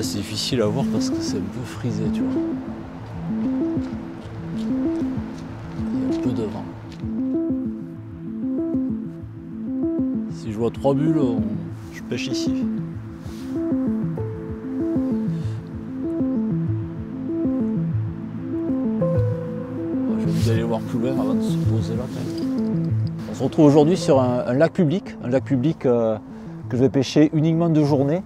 Ah, c'est difficile à voir parce que c'est un peu frisé, tu vois. Il y a un peu de vent. Si je vois 3 bulles, je pêche ici. Je vais vous aller voir plus loin avant de se poser là quand même. On se retrouve aujourd'hui sur un lac public que je vais pêcher uniquement de journée.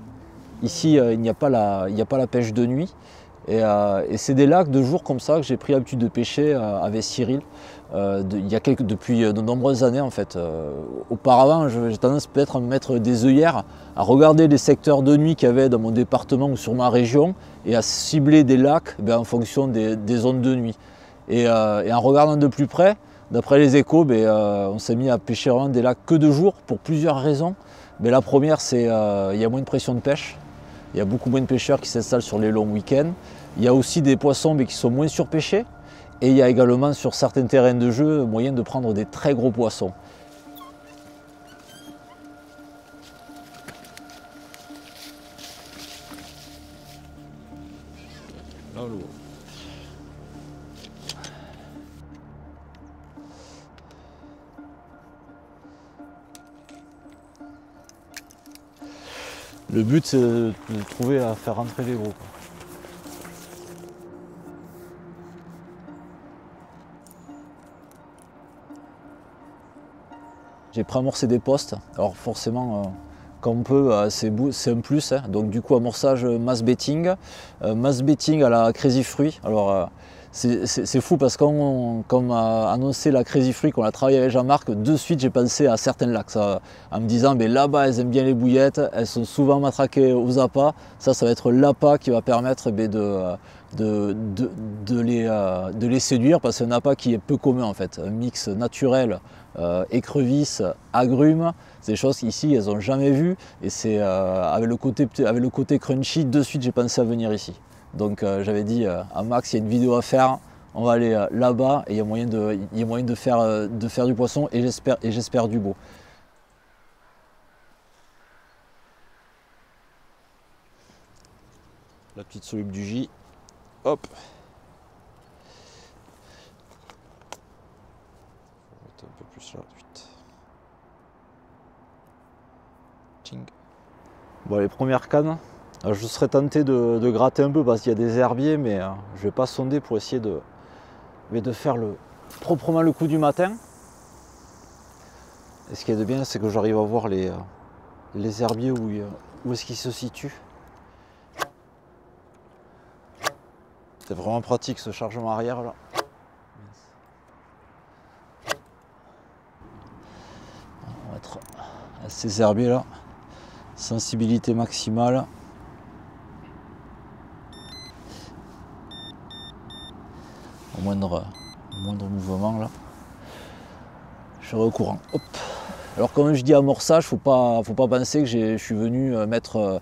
Ici, il n'y a pas la pêche de nuit. Et c'est des lacs de jour comme ça que j'ai pris l'habitude de pêcher avec Cyril depuis de nombreuses années en fait. Auparavant, j'ai tendance peut-être à me mettre des œillères, à regarder les secteurs de nuit qu'il y avait dans mon département ou sur ma région et à cibler des lacs en fonction des zones de nuit. Et en regardant de plus près, d'après les échos, on s'est mis à pêcher vraiment des lacs que de jour pour plusieurs raisons. La première, c'est qu'il y a moins de pression de pêche. Il y a beaucoup moins de pêcheurs qui s'installent sur les longs week-ends. Il y a aussi des poissons qui sont moins surpêchés. Et il y a également sur certains terrains de jeu moyen de prendre des très gros poissons. Là, l'eau. Le but, c'est de trouver à faire rentrer les gros. J'ai préamorcé des postes. Alors forcément, quand on peut, c'est un plus. Donc du coup, amorçage mass betting à la Crazy Fruit. Alors c'est fou parce que quand on m'a annoncé la Crazy Fruit, qu'on a travaillé avec Jean-Marc, de suite j'ai pensé à certains lacs, en me disant là-bas elles aiment bien les bouillettes, elles sont souvent matraquées aux appâts, ça va être l'appât qui va permettre de les séduire, parce que c'est un appât qui est peu commun en fait, un mix naturel, écrevisses, agrumes, c'est des choses qu'ici elles n'ont jamais vues, et c'est avec le côté crunchy, de suite j'ai pensé à venir ici. Donc j'avais dit à Max, il y a une vidéo à faire, on va aller là-bas et il y a moyen de faire du poisson, et j'espère du beau. La petite soluble du J, hop. Un peu plus là, vite. Ching. Bon, les premières cannes. Alors, je serais tenté de gratter un peu parce qu'il y a des herbiers, mais je ne vais pas sonder pour essayer de faire proprement le coup du matin. Et ce qui est de bien, c'est que j'arrive à voir les herbiers où est-ce qu'ils se situent. C'est vraiment pratique ce chargement arrière là. On va mettre à ces herbiers là. Sensibilité maximale. Au moindre mouvement là, je serai au courant. Hop. Alors comme je dis amorçage, faut pas penser que je suis venu mettre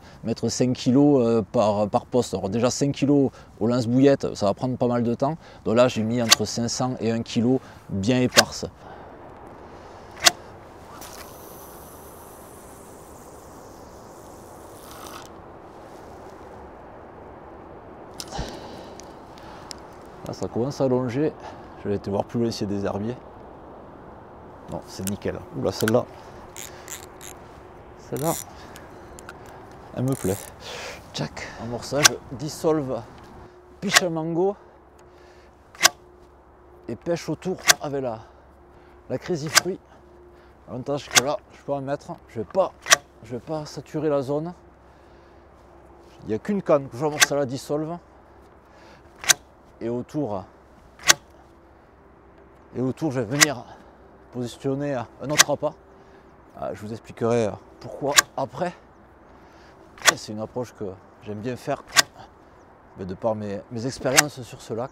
5 kg par poste. Alors déjà 5 kg au lance-bouillette, ça va prendre pas mal de temps. Donc là j'ai mis entre 500 et 1 kg bien éparse. Là ça commence à allonger. Je vais aller voir plus loin s'il y a des herbiers. Non, c'est nickel. Oula, celle-là, elle me plaît. Tchac. Amorçage, dissolve, piche à mango et pêche autour avec la Crazy Fruit. L'avantage que là, je peux en mettre. Je vais pas saturer la zone. Il n'y a qu'une canne que j'amorce à la dissolve. Et autour, je vais venir positionner un autre appât. Je vous expliquerai pourquoi après. C'est une approche que j'aime bien faire de par mes expériences sur ce lac.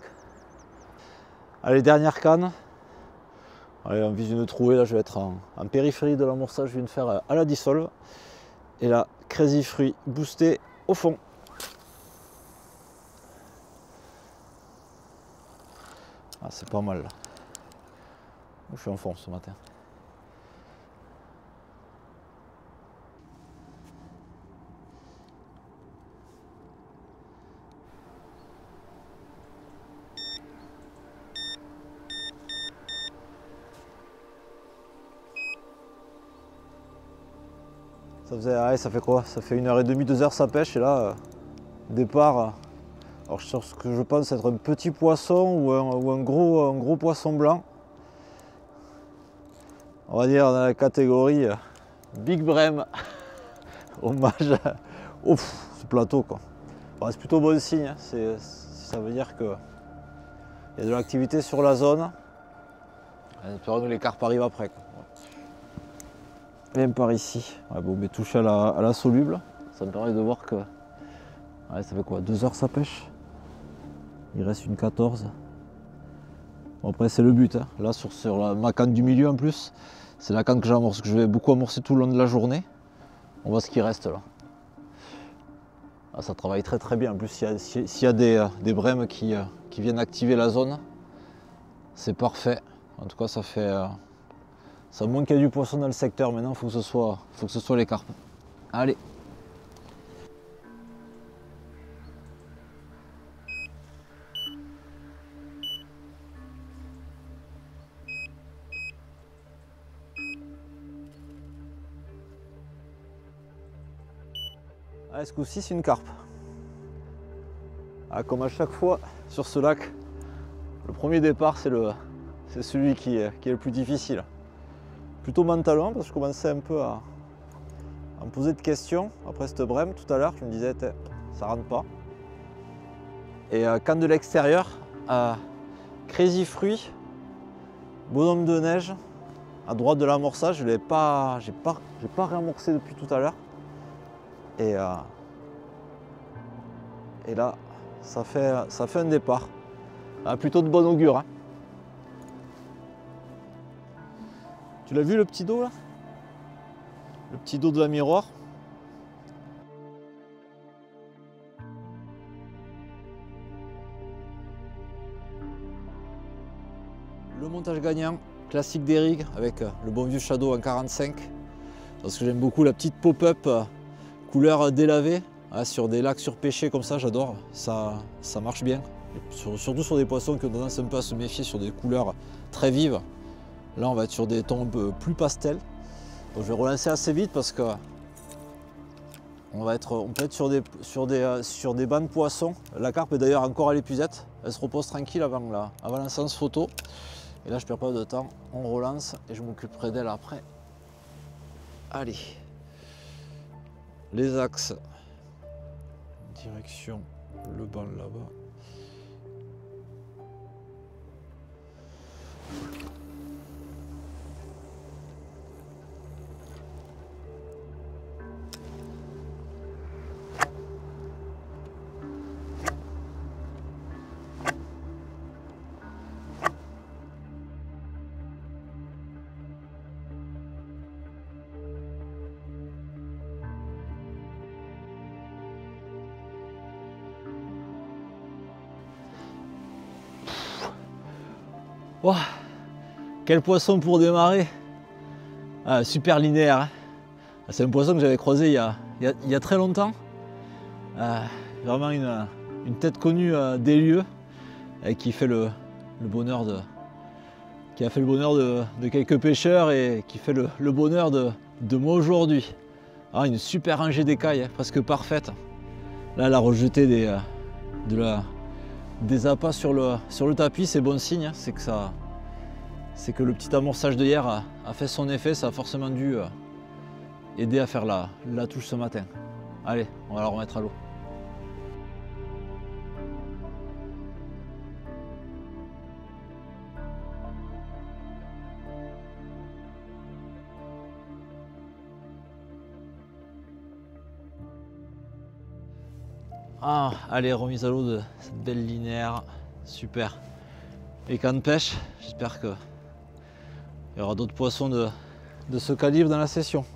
Allez, dernière canne. Allez, en vision de trouver, là je vais être en périphérie de l'amorçage, je viens de faire à la dissolve. Et la Crazy Fruit boostée au fond. Ah, c'est pas mal là. Je suis en forme ce matin. Ça fait quoi? Ça fait 1h30, 2h ça pêche et là, départ. Alors sur ce que je pense être un petit poisson ou un gros poisson blanc. On va dire dans la catégorie Big Brem. Hommage au ce plateau quoi. Bon, c'est plutôt bon signe, hein. Ça veut dire qu'il y a de l'activité sur la zone. Espérons que les carpes arrivent après, quoi. Même par ici. Ouais, bon, mais touche à la soluble, ça me permet de voir que ouais, ça fait quoi, 2 heures ça pêche. Il reste une 14. Bon, après c'est le but, hein. Là sur ma canne du milieu en plus, c'est la canne que j'amorce, que je vais beaucoup amorcer tout le long de la journée. On voit ce qui reste là. Ah, ça travaille très bien. En plus, s'il y a des brèmes qui viennent activer la zone, c'est parfait. En tout cas, ça montre qu'il y a du poisson dans le secteur. Maintenant, il faut que ce soit les carpes. Allez. Allez, ce coup-ci, c'est une carpe. Ah, comme à chaque fois sur ce lac, le premier départ, c'est celui qui est le plus difficile. Plutôt mentalement, parce que je commençais un peu à me poser de questions après cette brème tout à l'heure. Je me disais, ça rentre pas. Et quand de l'extérieur, Crazy Fruit, bonhomme de neige, à droite de l'amorçage, j'ai pas réamorcé depuis tout à l'heure. Et là, ça fait un départ. Ah, plutôt de bon augure, hein. Tu l'as vu le petit dos là? Le petit dos de la miroir. Le montage gagnant, classique d'Eric avec le bon vieux Shadow en 45. Parce que j'aime beaucoup la petite pop-up couleur délavée. Ah, sur des lacs surpêchés comme ça, j'adore. Ça marche bien. Surtout sur des poissons qui ont tendance un peu à se méfier sur des couleurs très vives. Là, on va être sur des tons un peu plus pastel. Donc, je vais relancer assez vite parce que on peut être sur des bancs de poissons. La carpe est d'ailleurs encore à l'épuisette. Elle se repose tranquille avant la séance photo. Et là, je ne perds pas de temps. On relance et je m'occuperai d'elle après. Allez. Les axes. Direction le banc là-bas. Wow. Quel poisson pour démarrer! Ah, super linéaire, hein. C'est un poisson que j'avais croisé il y a très longtemps. Vraiment une tête connue des lieux et qui fait le bonheur qui a fait le bonheur de quelques pêcheurs et qui fait le bonheur de moi aujourd'hui. Ah, une super rangée d'écailles, hein, presque parfaite. Là, elle a rejeté des appâts sur le tapis, c'est bon signe, hein. C'est que le petit amorçage de hier a fait son effet, ça a forcément dû aider à faire la touche ce matin. Allez, on va la remettre à l'eau. Ah, allez, remise à l'eau de cette belle linéaire, super. Et canne de pêche, j'espère qu'il y aura d'autres poissons de ce calibre dans la session.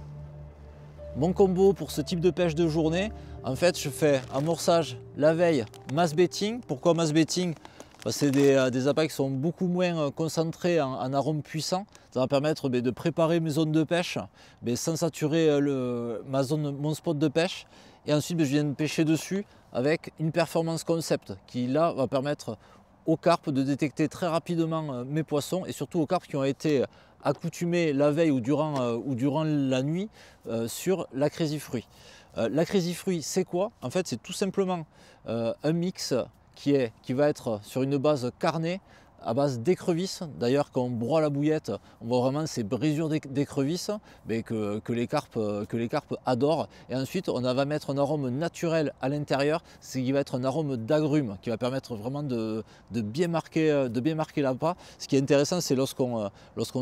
Mon combo pour ce type de pêche de journée, en fait je fais amorçage la veille, mass baiting. Pourquoi mass baiting? C'est des appâts qui sont beaucoup moins concentrés en arômes puissants. Ça va permettre de préparer mes zones de pêche sans saturer mon spot de pêche. Et ensuite je viens de pêcher dessus avec une performance concept qui là va permettre aux carpes de détecter très rapidement mes poissons et surtout aux carpes qui ont été accoutumé la veille ou durant la nuit sur la Crazy Fruit. La Crazy Fruit, c'est quoi? En fait, c'est tout simplement un mix qui va être sur une base carnée, à base d'écrevisses. D'ailleurs, quand on broie la bouillette, on voit vraiment ces brisures d'écrevisses que les carpes adorent. Et ensuite, on va mettre un arôme naturel à l'intérieur, ce qui va être un arôme d'agrumes qui va permettre vraiment de bien marquer l'appât. Ce qui est intéressant, c'est lorsqu'on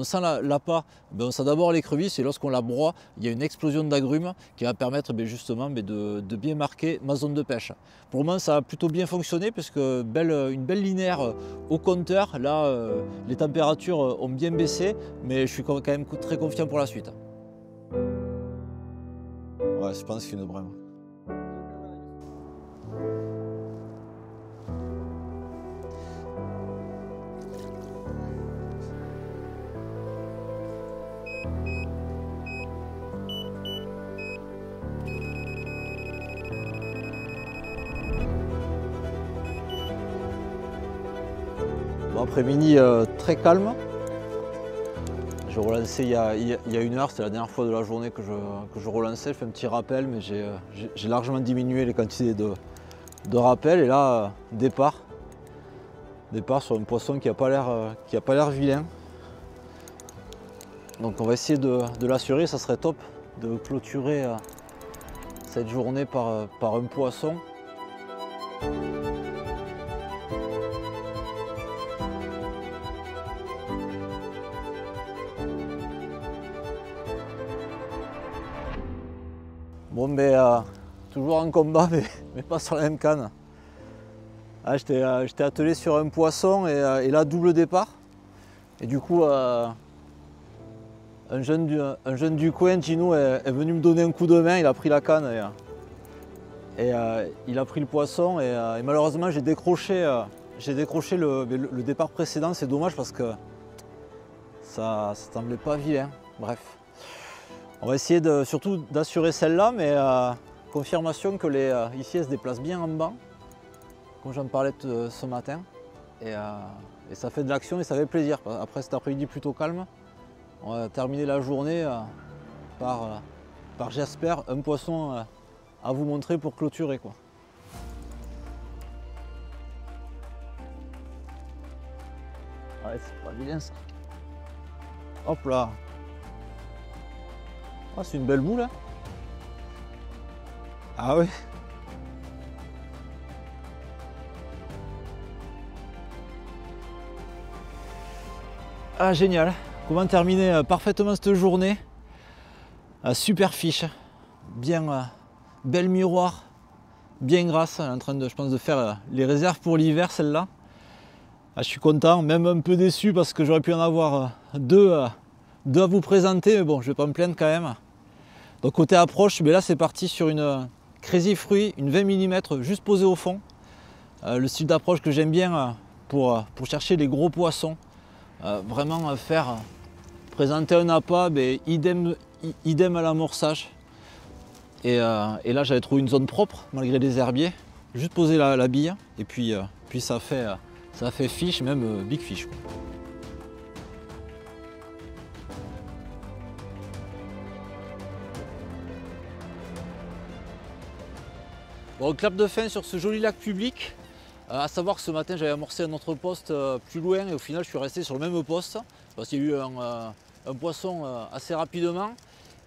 sent l'appât, on sent d'abord l'écrevisse, et lorsqu'on la broie, il y a une explosion d'agrumes qui va permettre justement de bien marquer ma zone de pêche. Pour le moment, ça a plutôt bien fonctionné, parce que une belle linéaire au compteur. Là, les températures ont bien baissé, mais je suis quand même très confiant pour la suite. Ouais, je pense qu'une brème. Bon, après-midi très calme. J'ai relancé il y a 1 heure, c'était la dernière fois de la journée que je relançais. Je fais un petit rappel, mais j'ai largement diminué les quantités de rappel. Et là, départ sur un poisson qui n'a pas l'air vilain. Donc on va essayer de l'assurer. Ça serait top de clôturer cette journée par un poisson. Bon, mais toujours en combat, mais pas sur la même canne. Ah, j'étais attelé sur un poisson, et là, double départ. Et du coup, un jeune du coin, Gino, est venu me donner un coup de main. Il a pris la canne et il a pris le poisson. Et malheureusement, j'ai décroché le départ précédent. C'est dommage, parce que ça semblait pas vilain. Bref. On va essayer surtout d'assurer celle-là, mais confirmation que ici elle se déplace bien en bas, comme j'en parlais ce matin. Et ça fait de l'action et ça fait plaisir. Après cet après-midi plutôt calme, on va terminer la journée par j'espère, un poisson à vous montrer pour clôturer, quoi. Ouais, c'est pas vilain ça. Hop là. Ah, c'est une belle boule, hein. Ah oui. Ah, génial. Comment terminer parfaitement cette journée? Super fiche. Bien belle miroir. Bien grasse. Elle est en train je pense, de faire les réserves pour l'hiver, celle-là. Ah, je suis content, même un peu déçu, parce que j'aurais pu en avoir deux à vous présenter, mais bon, je vais pas me plaindre quand même. Donc côté approche, mais là c'est parti sur une Crazy Fruit, une 20 mm juste posée au fond. Le style d'approche que j'aime bien pour chercher les gros poissons. Vraiment présenter un appât, idem à l'amorçage. Et là j'avais trouvé une zone propre malgré les herbiers. Juste poser la bille, et puis ça fait fiche, même big fish, quoi. Bon, clap de fin sur ce joli lac public. À savoir que ce matin j'avais amorcé un autre poste plus loin, et au final je suis resté sur le même poste parce qu'il y a eu un poisson assez rapidement,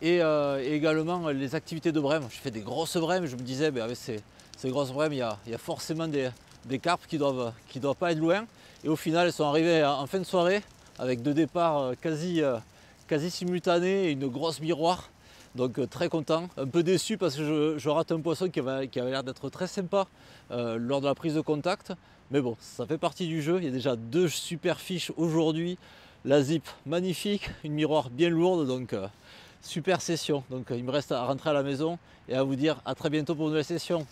et également les activités de brème. Je fais des grosses brèmes, je me disais avec ces grosses brèmes il y a forcément des carpes qui doivent pas être loin, et au final elles sont arrivées en fin de soirée avec 2 départs quasi simultanés et une grosse miroir. Donc très content, un peu déçu parce que je rate un poisson qui avait l'air d'être très sympa lors de la prise de contact. Mais bon, ça fait partie du jeu. Il y a déjà 2 super fiches aujourd'hui. La zip magnifique, une miroir bien lourde, donc super session. Donc il me reste à rentrer à la maison et à vous dire à très bientôt pour une nouvelle session.